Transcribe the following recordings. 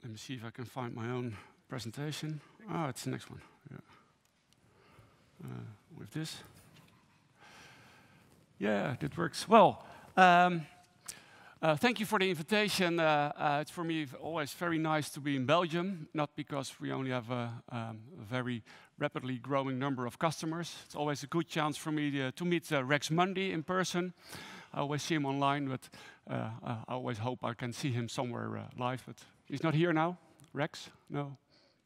Let me see if I can find my own presentation. Ah, it's the next one. Yeah. With this. Yeah, that works well. Thank you for the invitation. It's for me always very nice to be in Belgium, not because we only have a very rapidly growing number of customers. It's always a good chance for me to meet Rex Mundy in person. I always see him online, but I always hope I can see him somewhere live. But he's not here now. Rex? No.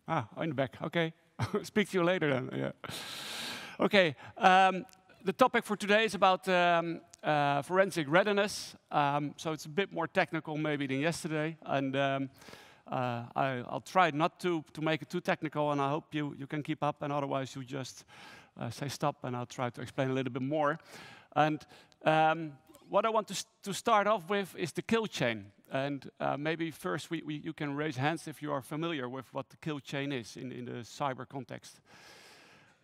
Ah, in the back. Okay. Speak to you later then. Yeah. Okay. The topic for today is about forensic readiness. So it's a bit more technical maybe than yesterday. And I'll try not to make it too technical, and I hope you can keep up. And otherwise, you just say stop, and I'll try to explain a little bit more. And what I want to start off with is the kill chain. And maybe first you can raise hands if you are familiar with what the kill chain is in the cyber context.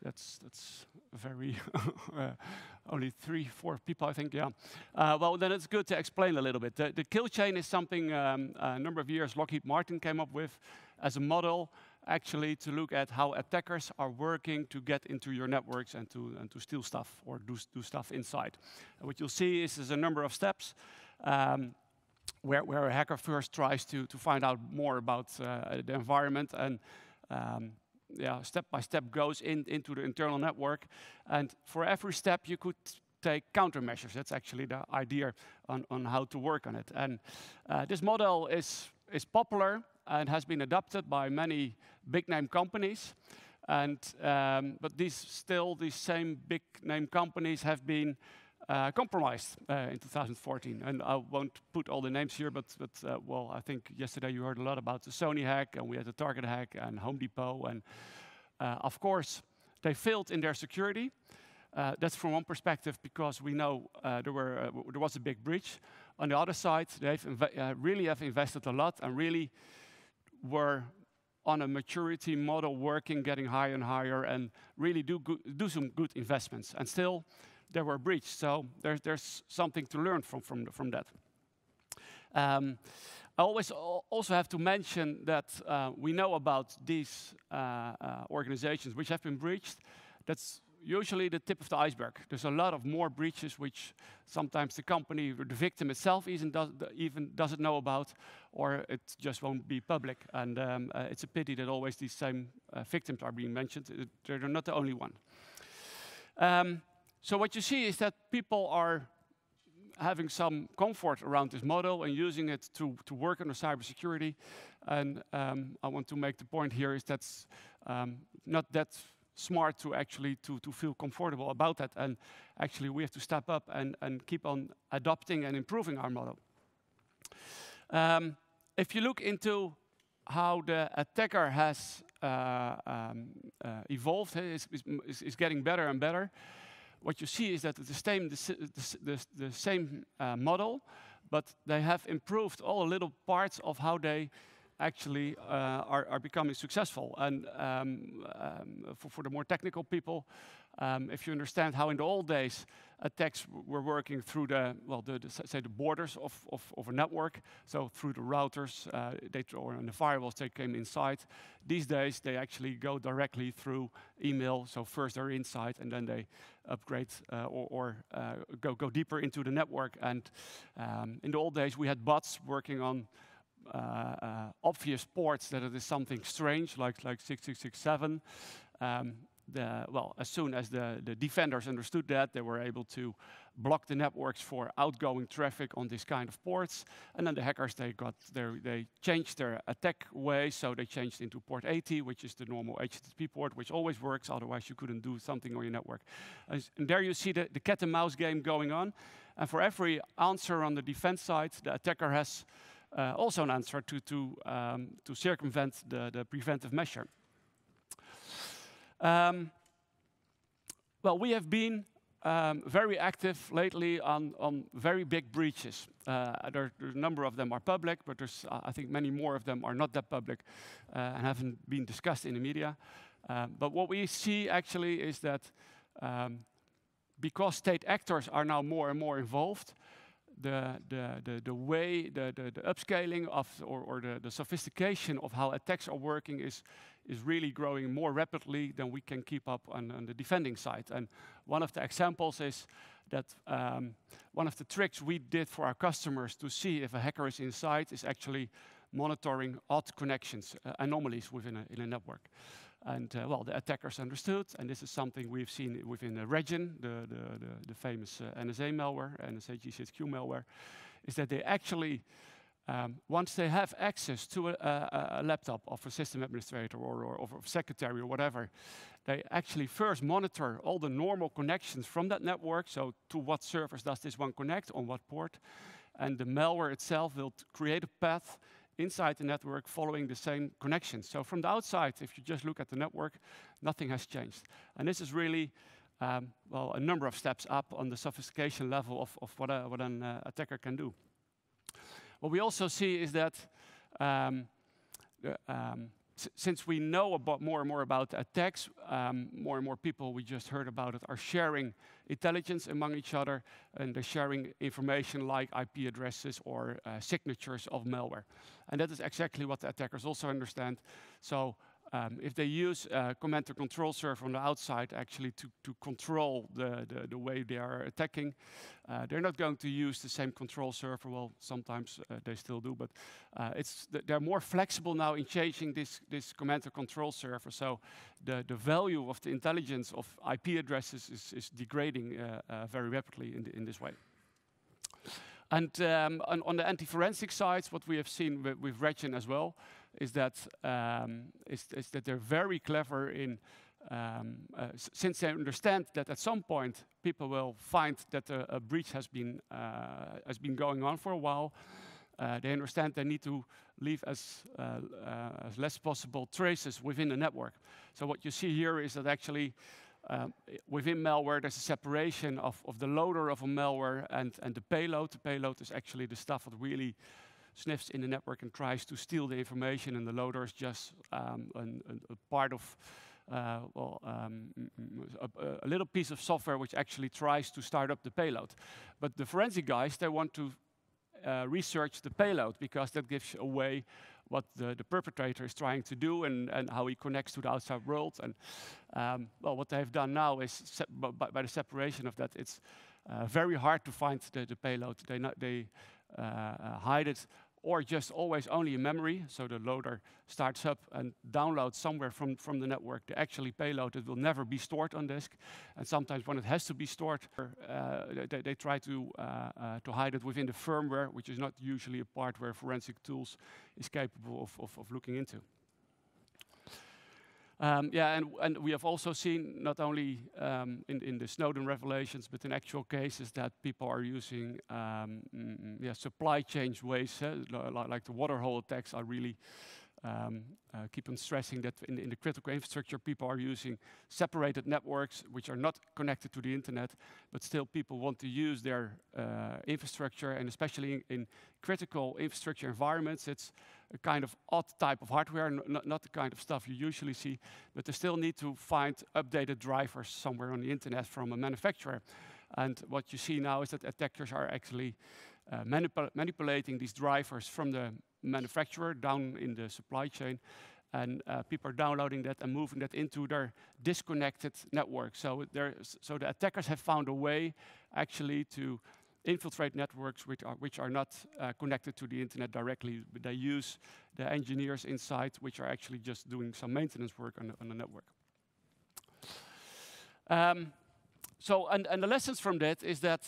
That's very only 3-4 people, I think. Yeah. Well, then it's good to explain a little bit. The kill chain is something a number of years Lockheed Martin came up with as a model, actually, to look at how attackers are working to get into your networks and to steal stuff or do stuff inside. And what you'll see is there's a number of steps. Where a hacker first tries to find out more about the environment and step by step goes into the internal network. And for every step, you could take countermeasures. That's actually the idea on how to work on it. And this model is popular and has been adopted by many big-name companies. And but these same big-name companies have been compromised in 2014. And I won't put all the names here, but well, I think yesterday you heard a lot about the Sony hack, and we had the Target hack, and Home Depot. And of course, they failed in their security. That's from one perspective, because we know there was a big breach. On the other side, they really have invested a lot and really were on a maturity model working, getting higher and higher, and really do some good investments. And still, they were breached. So there's something to learn from that. I always also have to mention that we know about these organizations which have been breached. That's usually the tip of the iceberg. There's a lot of more breaches which sometimes the company or the victim itself even doesn't know about, or it just won't be public. And it's a pity that always these same victims are being mentioned. They're not the only one. So what you see is that people are having some comfort around this model and using it to work on the cybersecurity. And I want to make the point here is that's not that smart to actually to feel comfortable about that. And actually we have to step up and keep on adopting and improving our model. If you look into how the attacker has evolved, is getting better and better. What you see is that it's the same model, but they have improved all the little parts of how they actually are becoming successful. And for the more technical people, if you understand how in the old days attacks were working through the borders of a network, so through the routers or in the firewalls they came inside. These days they actually go directly through email. So first they're inside, and then they upgrade or go deeper into the network. And in the old days we had bots working on obvious ports that it is something strange, like 6667. As soon as the defenders understood that, they were able to block the networks for outgoing traffic on this kind of ports. And then the hackers, they changed their attack way, so they changed into port 80, which is the normal HTTP port, which always works, otherwise you couldn't do something on your network. And there you see the cat and mouse game going on. And for every answer on the defense side, the attacker has also an answer to circumvent the preventive measure. Well, we have been very active lately on very big breaches. A number of them are public, but there's, I think many more of them are not that public and haven't been discussed in the media. But what we see actually is that because state actors are now more and more involved, the way, the upscaling of, or the sophistication of how attacks are working is really growing more rapidly than we can keep up on the defending side. And one of the examples is that one of the tricks we did for our customers to see if a hacker is inside is actually monitoring odd connections, anomalies within a network. And well, the attackers understood, and this is something we've seen within Regin, the famous NSA malware, NSA GCHQ malware, is that they actually, once they have access to a laptop of a system administrator or of a secretary or whatever, they actually first monitor all the normal connections from that network. So to what servers does this one connect, on what port? And the malware itself will create a path inside the network following the same connections. So from the outside, if you just look at the network, nothing has changed. And this is really, well, a number of steps up on the sophistication level of what an attacker can do. What we also see is that since we know about more and more about attacks, more and more people, we just heard about it, are sharing intelligence among each other, and they're sharing information like IP addresses or signatures of malware. And that is exactly what the attackers also understand. So if they use a command and control server on the outside actually to control the way they are attacking, they're not going to use the same control server. Well, sometimes they still do, but they're more flexible now in changing this command and control server. So the value of the intelligence of IP addresses is degrading very rapidly in this way. And on the anti-forensic side, what we have seen with Regin as well is that they're very clever in, since they understand that at some point people will find that a breach has been going on for a while. They understand they need to leave as less possible traces within the network. So what you see here is that actually within malware, there's a separation of the loader of a malware and the payload. The payload is actually the stuff that really sniffs in the network and tries to steal the information, and the loader is just a part of a little piece of software which actually tries to start up the payload. But the forensic guys, they want to research the payload because that gives away what the perpetrator is trying to do and how he connects to the outside world. And well, what they've done now is, by the separation of that, it's very hard to find the payload. They hide it, or just always only in memory. So the loader starts up and downloads somewhere from the network the actually payload. It will never be stored on disk. And sometimes when it has to be stored, they try to hide it within the firmware, which is not usually a part where forensic tools is capable of looking into. Yeah, and we have also seen, not only in the Snowden revelations, but in actual cases, that people are using supply chain ways, like the waterhole attacks are really keep on stressing that in the critical infrastructure, people are using separated networks which are not connected to the internet, but still people want to use their infrastructure, and especially in critical infrastructure environments, it's a kind of odd type of hardware, not the kind of stuff you usually see, but they still need to find updated drivers somewhere on the internet from a manufacturer. And what you see now is that attackers are actually manipulating these drivers from the manufacturer down in the supply chain, and people are downloading that and moving that into their disconnected network. So the attackers have found a way actually to infiltrate networks which are not connected to the internet directly, but they use the engineers inside, which are actually just doing some maintenance work on the network. So the lessons from that is that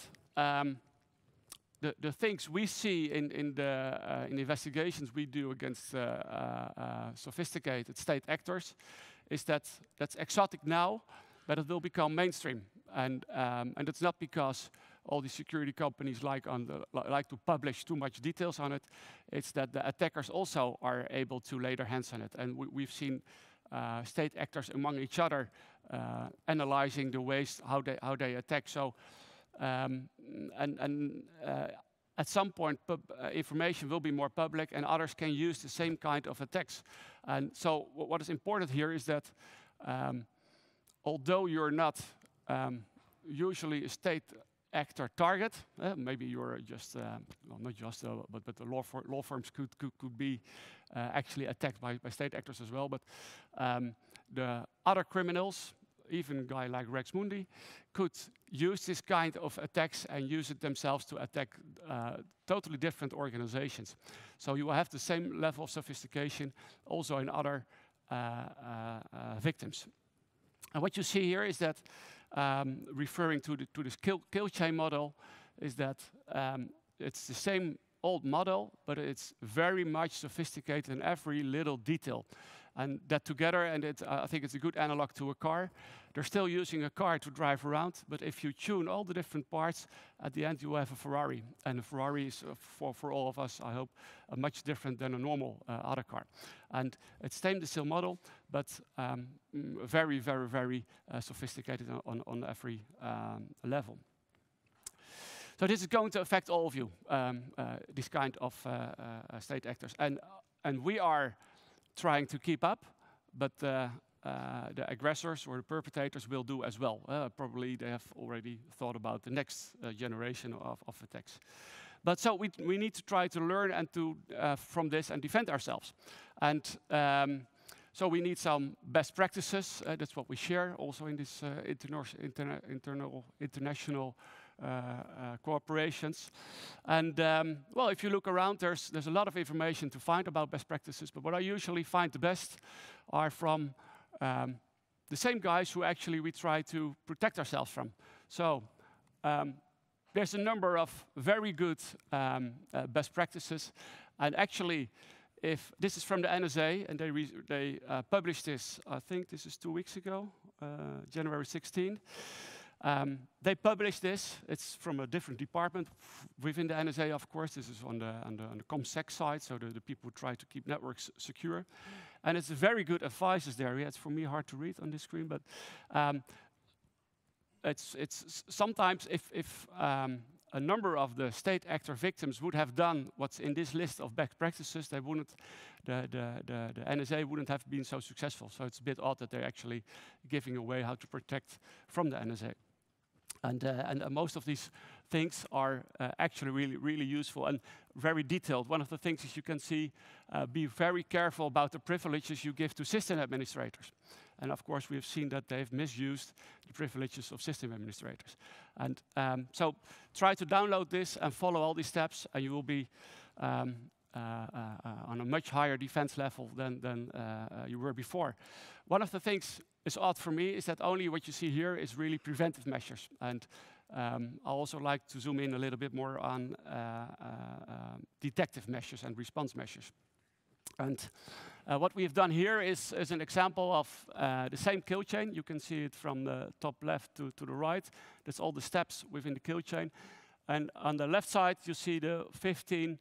the things we see in the investigations we do against sophisticated state actors is that's exotic now, but it will become mainstream. And it's not because all the security companies like to publish too much details on it. It's that the attackers also are able to lay their hands on it. And we've seen state actors among each other analyzing the ways how they attack. So at some point, information will be more public, and others can use the same kind of attacks. And so what is important here is that although you're not usually a state actor target. Maybe you're just, well, not just, but the law firms could be actually attacked by state actors as well. But the other criminals, even a guy like Rex Mundi, could use this kind of attacks and use it themselves to attack totally different organizations. So you will have the same level of sophistication also in other victims. And what you see here is that, referring to this kill chain model, is that it's the same old model, but it's very much sophisticated in every little detail. And that together, and I think it's a good analog to a car. They're still using a car to drive around, but if you tune all the different parts, at the end you have a Ferrari. And a Ferrari is, for all of us, I hope, much different than a normal other car. And it's the same model, but very, very, very sophisticated on every level. So this is going to affect all of you, this kind of state actors. And we are trying to keep up, but the aggressors or the perpetrators will do as well. Probably they have already thought about the next generation of attacks. But so we need to try to learn and to from this and defend ourselves. And so we need some best practices. That's what we share also in this international cooperations. And well, if you look around, there's a lot of information to find about best practices, but what I usually find the best are from the same guys who actually we try to protect ourselves from. So there's a number of very good best practices, and actually, if this is from the NSA, and they published this, I think this is 2 weeks ago, January 16. They published this. It's from a different department within the NSA, of course. This is on the ComSec side, so the people who try to keep networks secure. And it's very good advice there. Yeah, it's for me hard to read on this screen, but it's sometimes if a number of the state actor victims would have done what's in this list of best practices, they wouldn't, the NSA wouldn't have been so successful. So it's a bit odd that they're actually giving away how to protect from the NSA. And most of these things are actually really useful and very detailed. One of the things is you can see, be very careful about the privileges you give to system administrators. And of course, we have seen that they've misused the privileges of system administrators. And so try to download this and follow all these steps, and you will be on a much higher defense level than you were before. One of the things is odd for me is that only what you see here is really preventive measures. And I also like to zoom in a little bit more on detective measures and response measures. And what we have done here is an example of the same kill chain. You can see it from the top left to the right. That's all the steps within the kill chain. And on the left side, you see the 15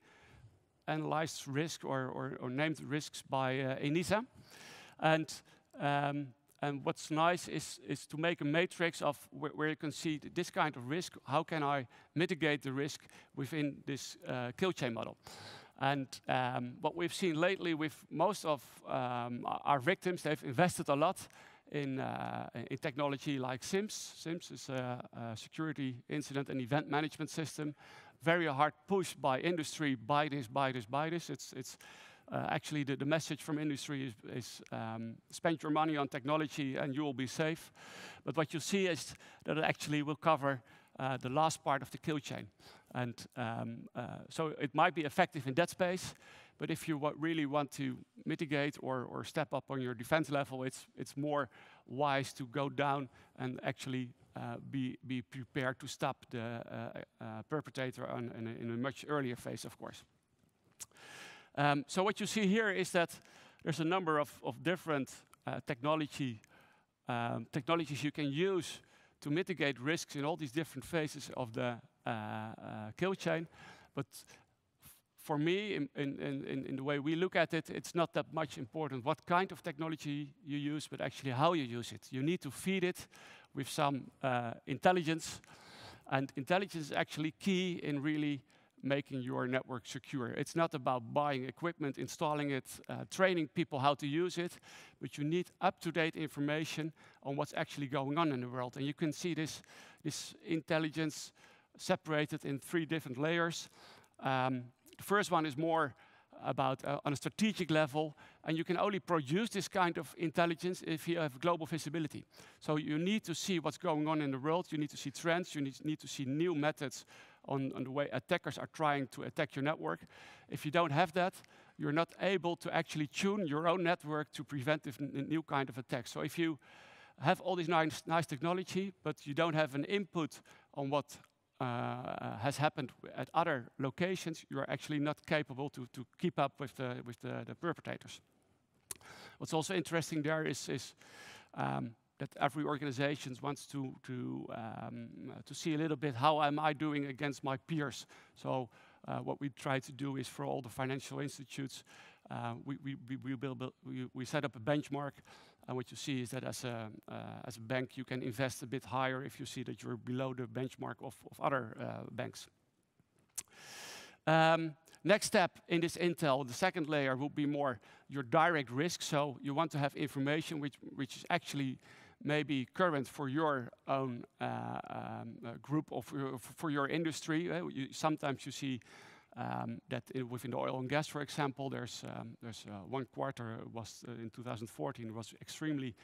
analyzed risks or named risks by ENISA. And what's nice is to make a matrix of where you can see this kind of risk. How can I mitigate the risk within this kill chain model? And what we've seen lately with most of our victims, they've invested a lot in technology like SIMS. SIMS is a security incident and event management system. Very hard push by industry, buy this, buy this, buy this. It's actually the message from industry is spend your money on technology and you will be safe. But what you see is that it actually will cover the last part of the kill chain. And so it might be effective in that space, but if you really want to mitigate or step up on your defense level, it's more wise to go down and actually be prepared to stop the perpetrator in a much earlier phase, of course. So what you see here is that there's a number of different technologies you can use to mitigate risks in all these different phases of the kill chain. But for me, in the way we look at it, it's not that much important what kind of technology you use, but actually how you use it. You need to feed it with some intelligence, and intelligence is actually key in really making your network secure. It's not about buying equipment, installing it, training people how to use it, but you need up-to-date information on what's actually going on in the world. And you can see this intelligence separated in 3 different layers. The first one is more about on a strategic level, and you can only produce this kind of intelligence if you have global visibility. So you need to see what's going on in the world, you need to see trends, you need to see new methods on the way attackers are trying to attack your network. If you don't have that, you're not able to actually tune your own network to prevent this new kind of attack. So if you have all this nice technology, but you don't have an input on what has happened at other locations, you are actually not capable to keep up with the perpetrators. What's also interesting there is that every organization wants to see a little bit how am I doing against my peers. So what we try to do is for all the financial institutes, we set up a benchmark. And what you see is that as a bank, you can invest a bit higher if you see that you're below the benchmark of other banks. Next step in this intel, the second layer, will be more your direct risk. So you want to have information which is actually maybe current for your own group of for your industry. Sometimes you see that within the oil and gas, for example, there's one quarter was in 2014 was extremely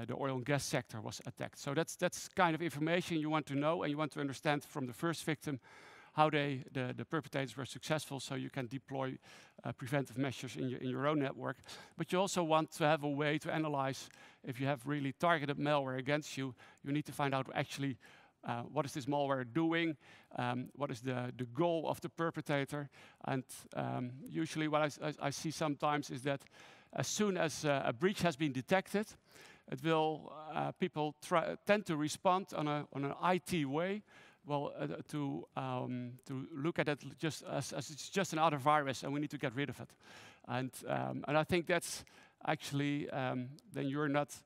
the oil and gas sector was attacked. So that's kind of information you want to know, and you want to understand from the first victim how the perpetrators were successful, so you can deploy preventive measures in your own network. But you also want to have a way to analyze if you have really targeted malware against you. You need to find out actually what is this malware doing, what is the goal of the perpetrator, and usually what I see sometimes is that as soon as a breach has been detected, it will people tend to respond on an IT way. Well, to look at it just as it's just another virus, and we need to get rid of it. And I think that's actually then you're not.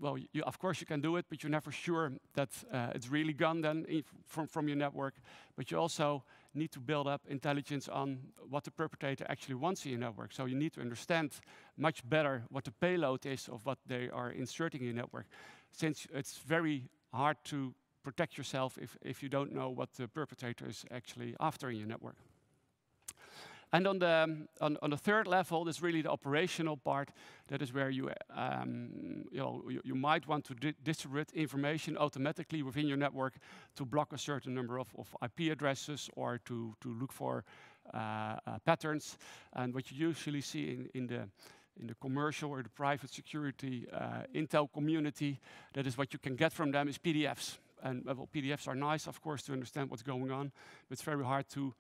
Well, of course you can do it, but you're never sure that it's really gone then from your network. But you also need to build up intelligence on what the perpetrator actually wants in your network. So you need to understand much better what the payload is of what they are inserting in your network, since it's very hard to protect yourself if you don't know what the perpetrator is actually after in your network. And on the third level, there's really the operational part. That is where you might want to distribute information automatically within your network to block a certain number of IP addresses or to look for patterns. And what you usually see in the commercial or the private security intel community, that is what you can get from them is PDFs. And well, PDFs are nice, of course, to understand what's going on, but it's very hard to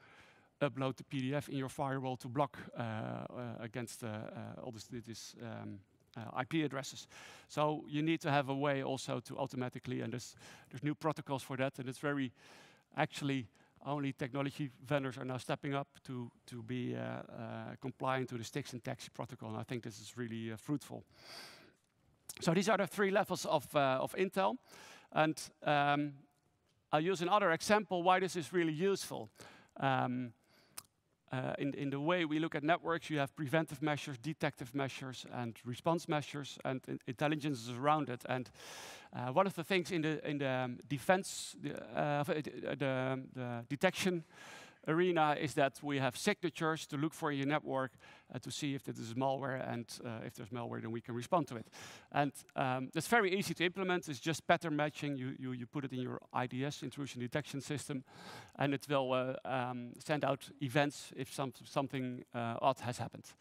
upload the PDF in your firewall to block against all these IP addresses. So you need to have a way also to automatically, and there's new protocols for that, and it's very, actually, only technology vendors are now stepping up to be compliant to the sticks and tags protocol, and I think this is really fruitful. So these are the 3 levels of intel, and I'll use another example why this is really useful. In the way we look at networks, you have preventive measures, detective measures, and response measures, and intelligence is around it. And one of the things in the defense, the detection arena is that we have signatures to look for in your network to see if this is malware, and if there's malware, then we can respond to it. And it's very easy to implement. It's just pattern matching. You put it in your IDS, intrusion detection system, and it will send out events if something odd has happened.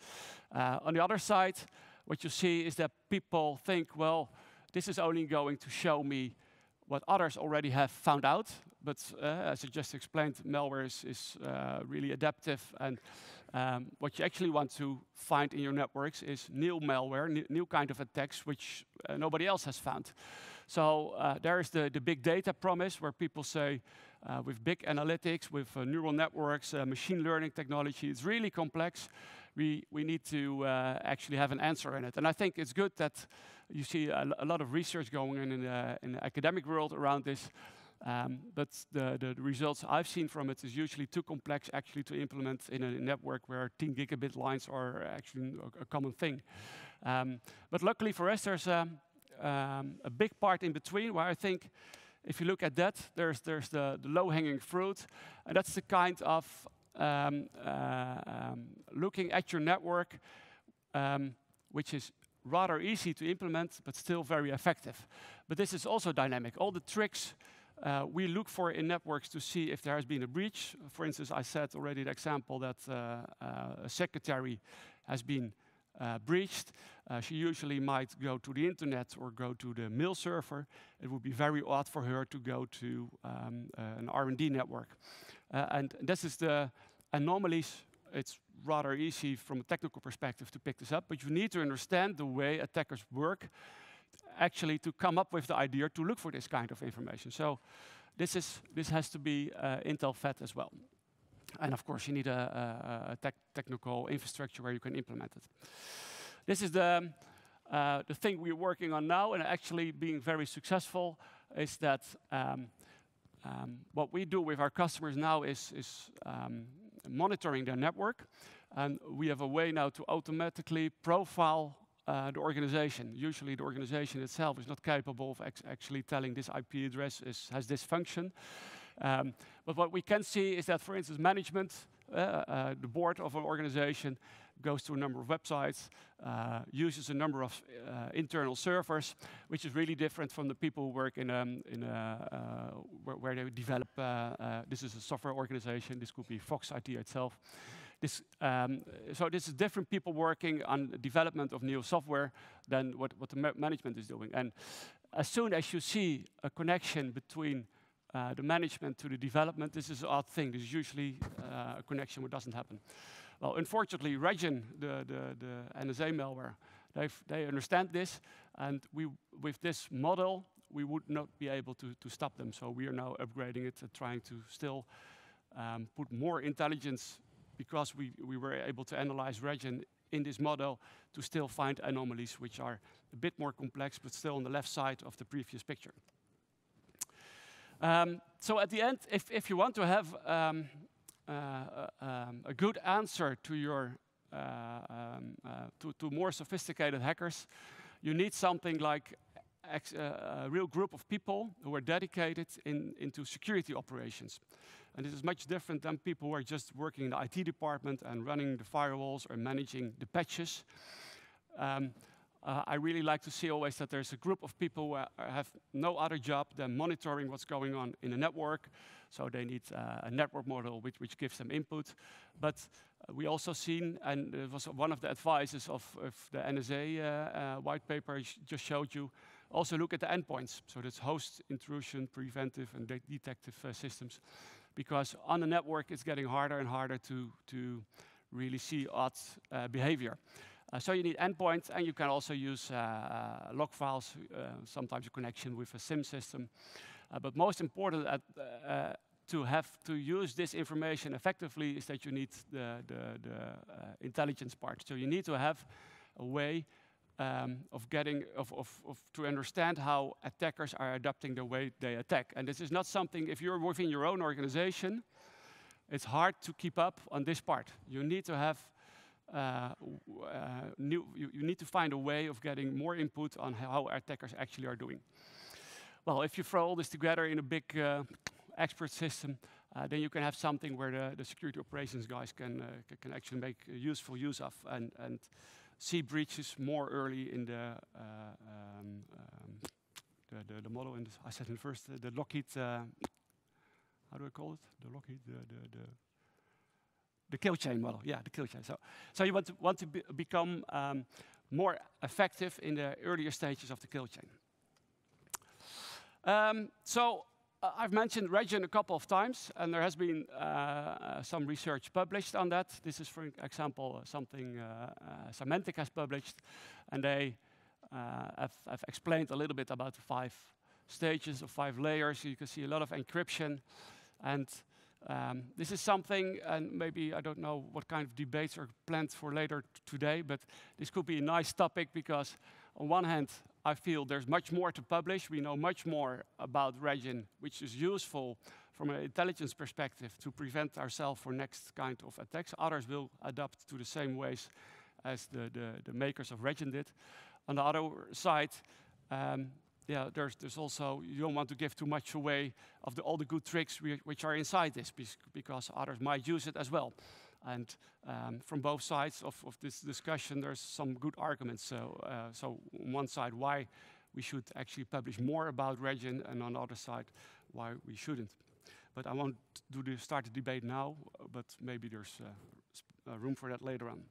On the other side, what you see is that people think, well, this is only going to show me what others already have found out. But as I just explained, malware is really adaptive, and what you actually want to find in your networks is new malware, new kind of attacks which nobody else has found. So there is the big data promise, where people say with big analytics, with neural networks, machine learning technology, it's really complex. We need to actually have an answer in it. And I think it's good that you see a lot of research going on in the academic world around this. But the results I've seen from it is usually too complex actually to implement in a network where 10 gigabit lines are actually a common thing. But luckily for us, there's a big part in between where I think if you look at that, there's the low-hanging fruit, and that's the kind of looking at your network, which is rather easy to implement, but still very effective. But this is also dynamic. All the tricks we look for in networks to see if there has been a breach. For instance, I said already the example that a secretary has been breached. She usually might go to the internet or go to the mail server. It would be very odd for her to go to an R&D network. And this is the anomalies. It's rather easy from a technical perspective to pick this up, but you need to understand the way attackers work actually to come up with the idea to look for this kind of information. So this has to be Intel fed as well. And of course, you need a technical infrastructure where you can implement it. This is the thing we're working on now, and actually being very successful, is that what we do with our customers now is monitoring their network. And we have a way now to automatically profile the organization. Usually the organization itself is not capable of actually telling this IP address has this function. But what we can see is that, for instance, management, the board of an organization, goes to a number of websites, uses a number of internal servers, which is really different from the people who work where they develop. This is a software organization. This could be Fox IT itself. So this is different people working on the development of new software than what the management is doing. And as soon as you see a connection between the management to the development, this is an odd thing. This is usually a connection that doesn't happen. Well, unfortunately, Region, the NSA malware, they understand this, and with this model, we would not be able to stop them. So we are now upgrading it and trying to still put more intelligence, because we were able to analyze Region in this model to still find anomalies which are a bit more complex, but still on the left side of the previous picture. So at the end, if you want to have a good answer to your to more sophisticated hackers, you need something like a real group of people who are dedicated into security operations. And this is much different than people who are just working in the IT department and running the firewalls or managing the patches. I really like to see always that there's a group of people who have no other job than monitoring what's going on in the network. So they need a network model which gives them input. But we also seen, and it was one of the advices of the NSA white paper I just showed you, also look at the endpoints. So that's host intrusion, preventive, and detective systems. Because on the network, it's getting harder and harder to really see odd behavior. So you need endpoints, and you can also use log files, sometimes a connection with a SIM system. But most important to use this information effectively is that you need the intelligence part. So you need to have a way to understand how attackers are adapting the way they attack. And this is not something, if you're within your own organization, it's hard to keep up on this part. You need to have you need to find a way of getting more input on how attackers actually are doing. Well, if you throw all this together in a big expert system, then you can have something where the security operations guys can actually make useful use of and see breaches more early in the model. And I said in first the Lockheed. How do I call it? The Lockheed the kill chain model. Yeah, the kill chain. So you want to become more effective in the earlier stages of the kill chain. So I've mentioned Region a couple of times, and there has been some research published on that. This is, for example, something Symantec has published, and they have explained a little bit about the 5 stages of 5 layers. You can see a lot of encryption, and this is something, and maybe I don't know what kind of debates are planned for later today, but this could be a nice topic because on one hand, I feel there's much more to publish. We know much more about Region, which is useful from an intelligence perspective to prevent ourselves for next kind of attacks. Others will adapt to the same ways as the makers of Region did. On the other side, yeah, there's also, you don't want to give too much away of all the good tricks which are inside this, because others might use it as well. And from both sides of this discussion, there's some good arguments. So on one side, why we should actually publish more about region, and on the other side, why we shouldn't. But I won't start the debate now, but maybe there's room for that later on.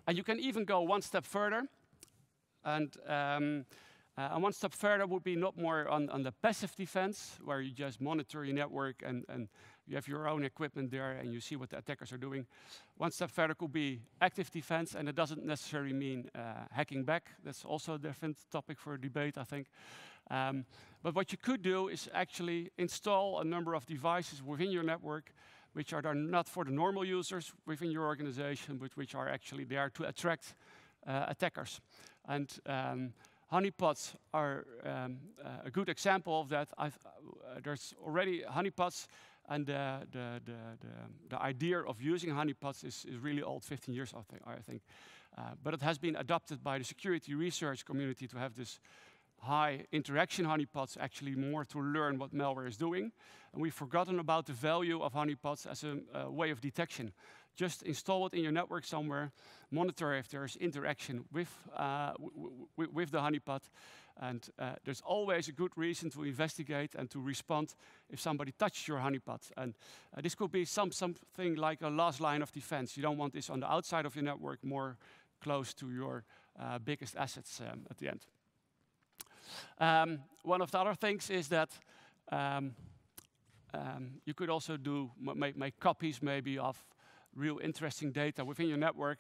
And you can even go one step further. And one step further would be not more on the passive defense, where you just monitor your network and you have your own equipment there and you see what the attackers are doing. One step further could be active defense, and it doesn't necessarily mean hacking back. That's also a different topic for a debate, I think. But what you could do is actually install a number of devices within your network which are done not for the normal users within your organization, but which are actually there to attract attackers. And honeypots are a good example of that. There's already honeypots, and the idea of using honeypots is really old, 15 years, I think. But it has been adopted by the security research community to have this high interaction honeypots, actually more to learn what malware is doing. And we've forgotten about the value of honeypots as a way of detection. Just install it in your network somewhere, monitor if there's interaction with the honeypot, and there's always a good reason to investigate and to respond if somebody touched your honeypot. And this could be something like a last line of defense. You don't want this on the outside of your network, more close to your biggest assets at the end. One of the other things is that you could also make copies maybe of real interesting data within your network.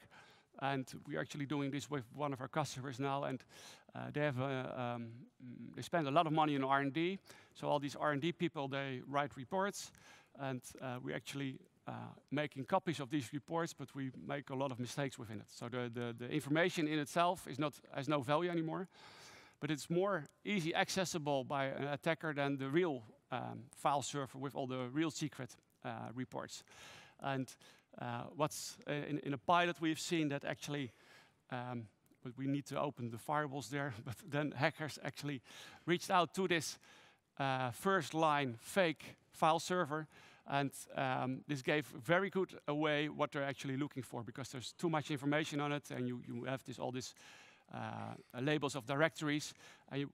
And we're actually doing this with one of our customers now, and they spend a lot of money on R&D. So all these R&D people, they write reports, and we're actually making copies of these reports, but we make a lot of mistakes within it. So the information in itself has no value anymore, but it's more easy accessible by an attacker than the real file server with all the real secret reports. And what's in a pilot, we've seen that actually, but we need to open the firewalls there, but then hackers actually reached out to this first line fake file server, and this gave very good away what they're actually looking for, because there's too much information on it, and you have all this labels of directories, and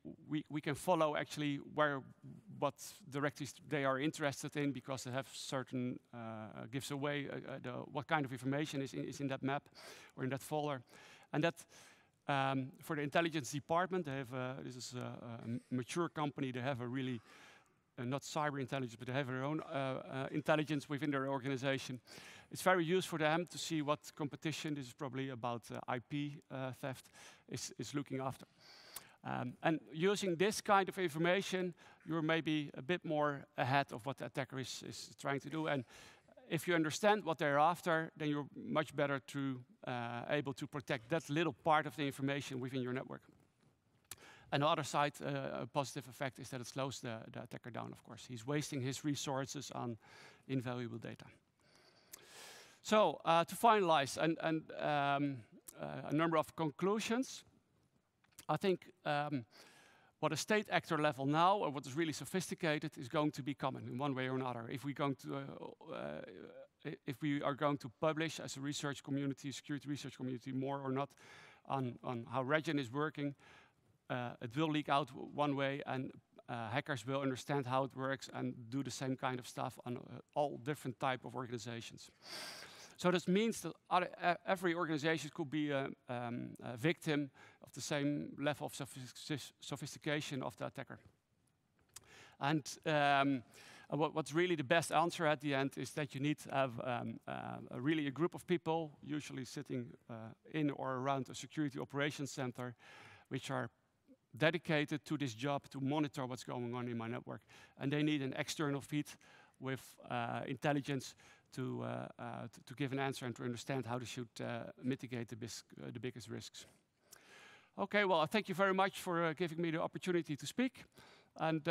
we can follow actually what directories they are interested in, because they have certain gives away what kind of information is in that map or in that folder. And that for the intelligence department, they have this is a mature company. They have a really not cyber intelligence, but they have their own intelligence within their organization. It's very useful for them to see what competition, this is probably about IP theft, is looking after. And using this kind of information, you're maybe a bit more ahead of what the attacker is trying to do. And if you understand what they're after, then you're much better able to protect that little part of the information within your network. And the other side, a positive effect is that it slows the attacker down, of course. He's wasting his resources on invaluable data. So to finalize, and a number of conclusions. I think what a state actor level now, or what is really sophisticated, is going to be common in one way or another. If we are going to publish as a research community, security research community, more or not on how Region is working, it will leak out one way, and hackers will understand how it works and do the same kind of stuff on all different type of organizations. So this means that every organization could be a victim of the same level of sophistication of the attacker. And what's really the best answer at the end is that you need to have really a group of people, usually sitting in or around a security operations center, which are dedicated to this job to monitor what's going on in my network. And they need an external feed with intelligence to give an answer and to understand how they should mitigate the biggest risks. Okay, well, thank you very much for giving me the opportunity to speak. And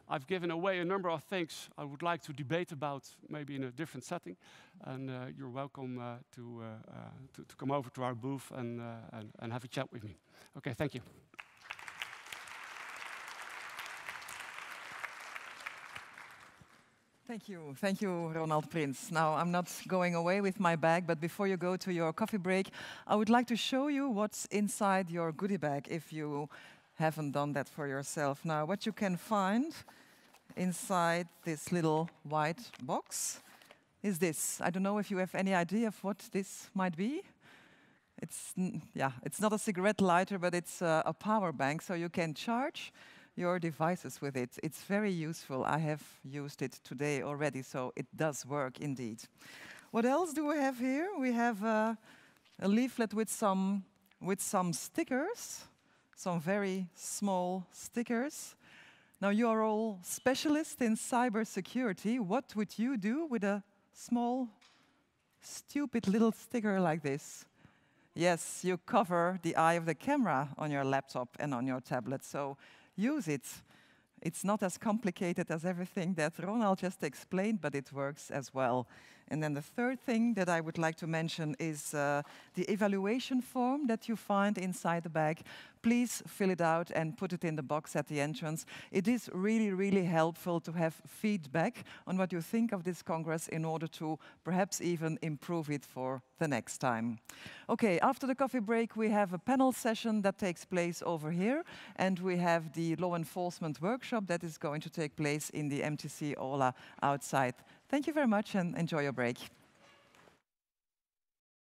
I've given away a number of things I would like to debate about, maybe in a different setting. And you're welcome to come over to our booth and have a chat with me. Okay, thank you. Thank you, Ronald Prins. Now, I'm not going away with my bag, but before you go to your coffee break, I would like to show you what's inside your goodie bag if you haven't done that for yourself. Now, what you can find inside this little white box is this. I don't know if you have any idea of what this might be. It's not a cigarette lighter, but it's a power bank, so you can charge your devices with it. It's very useful. I have used it today already, so it does work indeed. What else do we have here? We have a leaflet with some stickers, some very small stickers. Now, you are all specialists in cybersecurity. What would you do with a small, stupid little sticker like this? Yes, you cover the eye of the camera on your laptop and on your tablet, so use it. It's not as complicated as everything that Ronald just explained, but it works as well. And then the third thing that I would like to mention is the evaluation form that you find inside the bag. Please fill it out and put it in the box at the entrance. It is really, really helpful to have feedback on what you think of this Congress in order to perhaps even improve it for the next time. Okay, after the coffee break, we have a panel session that takes place over here, and we have the law enforcement workshop that is going to take place in the MTC Aula outside. Thank you very much and enjoy your break.